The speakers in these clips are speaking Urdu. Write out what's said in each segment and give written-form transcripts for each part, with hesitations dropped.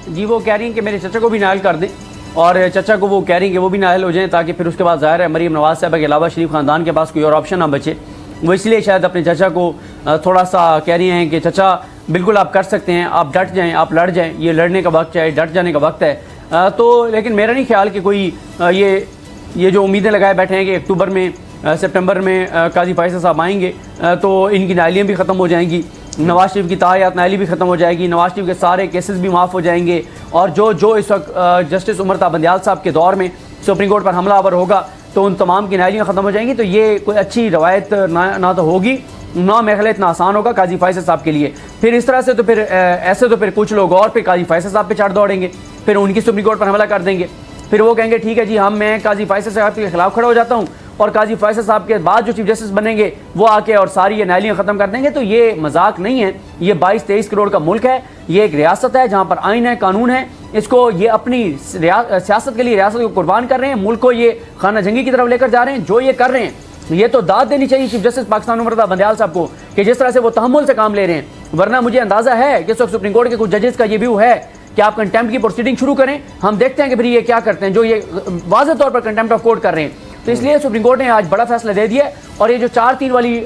جی وہ کہہ رہی ہیں کہ میرے چچا کو بھی نائل کر دیں، اور چچا کو وہ کہہ رہی ہیں کہ وہ بھی نائل ہو جائیں، تاکہ پھر اس کے بعد ظاہر ہے مریم نواز صاحبہ کے علاوہ شریف خاندان کے پاس کوئی اور آپشن نہ بچے. وہ اس لیے شاید اپنے چچا کو تھوڑا سا کہہ رہی ہیں کہ چچا بالکل آپ کر سکتے ہیں، آپ ڈٹ جائیں، آپ لڑ جائیں، یہ لڑنے کا وقت ہے، ڈٹ جانے کا وقت ہے. تو لیکن میرا نہیں خیال کہ کوئی یہ جو امیدیں لگائے بیٹھے ہیں کہ اکتوبر میں سپٹمبر میں قاضی فیصل صاحب آئیں گے تو ان کی نائلیاں بھی ختم ہو جائیں گی، نواز شریف کی تاحیات نائلی بھی ختم ہو جائے گی، نواز شریف کے سارے کیسز بھی معاف ہو جائیں گے، اور جو اس وقت جسٹس عمر تا بندیال صاحب کے دور میں سپریم کورٹ پر حملہ آور ہوگا تو ان تمام کی نائلیاں ختم ہو جائیں گی. تو یہ کوئی اچھی روایت نہ تو ہوگی، نہ میرے خیال اتنا آسان ہوگا قاضی فیصل صاحب کے لیے. پھر اس طرح سے تو پھر ایسے تو پھر کچھ لوگ اور پھر قاضی فیصل صاحب پہ چڑھ دوڑیں گے، پھر ان کی سپریم کورٹ پر حملہ کر دیں گے، پھر وہ کہیں گے ٹھیک ہے جی میں قاضی فیصل صاحب کے خلاف کھڑا ہو جاتا ہوں، اور قاضی فیصل صاحب کے بعد جو چیف جسٹس بنیں گے وہ آ کے اور ساری یہ نائلیاں ختم کر دیں گے. تو یہ مذاق نہیں ہے، یہ 22-23 کروڑ کا ملک ہے، یہ ایک ریاست ہے جہاں پر آئین ہے، قانون ہے. اس کو یہ اپنی سیاست کے لیے ریاست کو قربان کر رہے ہیں، ملک کو یہ خانہ جنگی کی طرف لے کر جا رہے ہیں. جو یہ کر رہے ہیں یہ تو داد دینی چاہیے چیف جسٹس پاکستان عمر تا بندیال صاحب کو کہ جس طرح سے وہ تحمل سے کام لے رہے ہیں. ورنہ مجھے اندازہ ہے کہ اس وقت سپریم کورٹ کے کچھ ججز کا یہ ویو ہے کہ آپ کنٹمپٹ کی پروسیڈنگ شروع کریں، ہم دیکھتے ہیں کہ پھر یہ کیا کرتے ہیں، جو یہ واضح طور پر کنٹمپٹ آف کورٹ کر رہے ہیں. تو اس لیے سپریم کورٹ نے آج بڑا فیصلہ دے دیا ہے، اور یہ جو 4-3 والی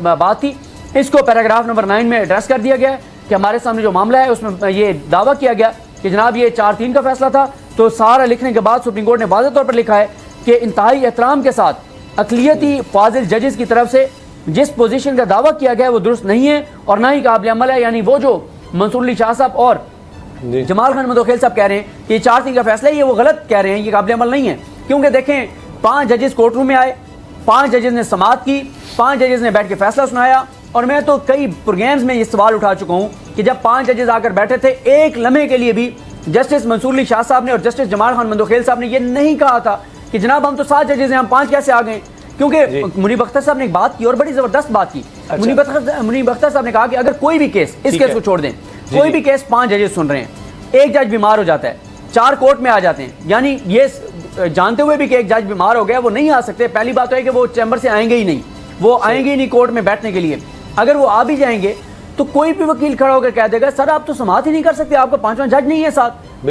بات تھی اس کو پیراگراف نمبر 9 میں ایڈریس کر دیا گیا ہے کہ ہمارے سامنے جو معاملہ ہے اس میں یہ دعویٰ کیا گیا کہ جناب یہ 4-3 کا فیصلہ تھا. تو سارا لکھنے کے بعد سپریم کورٹ نے واضح طور پر لکھا ہے کہ انتہائی احترام کے ساتھ اقلیتی فاضل ججز کی طرف سے جس پوزیشن کا دعویٰ کیا گیا ہے وہ درست نہیں ہے اور نہ ہی قابل عمل ہے. یعنی وہ جو منصور علی شاہ صاحب اور جمال خان مدوخیل صاحب کہہ رہے ہیں کہ یہ 4-3 کا فیصلہ ہے، یہ وہ غلط کہہ رہے ہیں، یہ قابل عمل نہیں ہے. کیونکہ دیکھیں 5 ججز کورٹ روم میں آئے، 5 ججز نے سماعت کی، 5 ججز نے بیٹھ کے فیصلہ سنایا. اور میں تو کئی پروگرامز میں یہ سوال اٹھا چکا ہوں کہ جب 5 ججز آ کر بیٹھے تھے ایک لمحے کے لیے بھی جسٹس منصور علی شاہ صاحب نے اور جسٹس جمال خان مندوخیل صاحب نے یہ نہیں کہا تھا کہ جناب ہم تو 7 ججز ہیں، ہم 5 کیسے آ گئے. کیونکہ منیب اختر صاحب نے ایک بات کی اور بڑی زبردست بات کی. منیب اختر صاحب نے کہا کہ اگر کوئی بھی کیس، اس کیس کو چھوڑ دیں، کوئی بھی کیس 5 ججز سن رہے ہیں، ایک جج بیمار ہو جاتا ہے، 4 کورٹ میں آ جاتے ہیں، یعنی یہ جانتے ہوئے بھی کہ ایک جج بیمار ہو گیا وہ نہیں آ سکتے. پہلی بات تو ہے کہ وہ چیمبر سے آئیں گے ہی نہیں، وہ آئیں گے ہی نہیں کورٹ میں بیٹھنے کے لیے. اگر وہ آ بھی جائیں گے تو کوئی بھی وکیل کھڑا ہو کر کہہ دے گا سر آپ تو سماعت ہی نہیں کر سکتے، آپ کا 5واں جج نہیں ہے ساتھ.